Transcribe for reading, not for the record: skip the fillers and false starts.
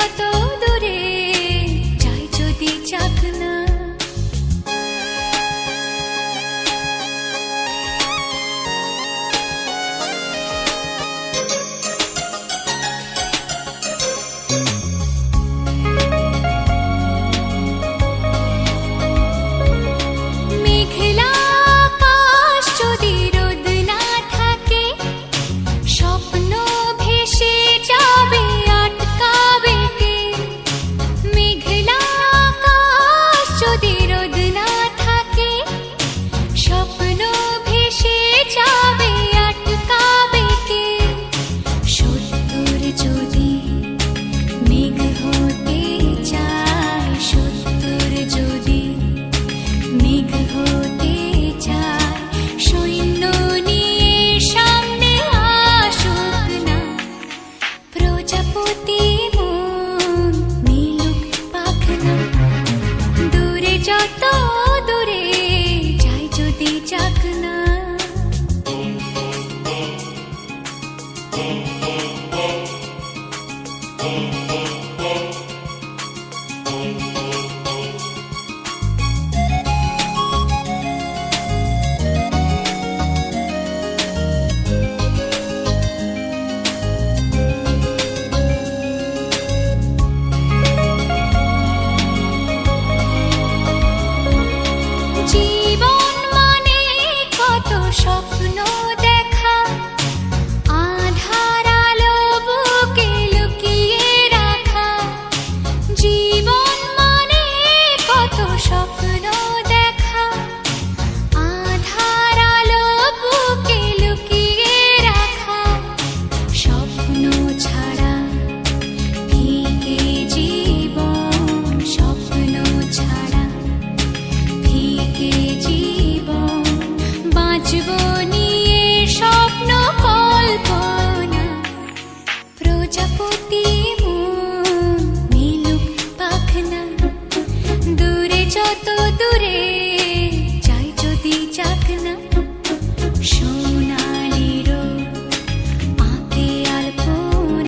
যত দূরে যাই যদি যাক না। মেঘলা আকাশ যদি রোদ না থাকে, স্বপ্ন ভেসে যাবে আটকাবে কে? মেঘলা আকাশ যদি রোদ না থাকে, স্বপ্ন ভেসে যাবে আটকাবে কে? সত্তর যদি মেঘ হতে চায়, সত্তর যদি মেঘ হতে চায়, সৈন্য নিয়ে সামনে আসুক না। প্রজাপতি মন মিলুক পাখনা, দূরে যত দূরে যাই যদি যাক না। জীবন মানে কত স্বপ্ন দেখা, আধার আলো বুকে লুকিয়ে রাখা। জীবন মানে কত স্বপ্ন দেখা, আধার আলো বুকে লুকিয়ে রাখা। স্বপ্ন ছাড়া ফিকে জীবন, স্বপ্ন ছাড়া ফিকে জীবন। বাঁচব নিয়ে স্বপ্ন কল্পনা, প্রজাপতি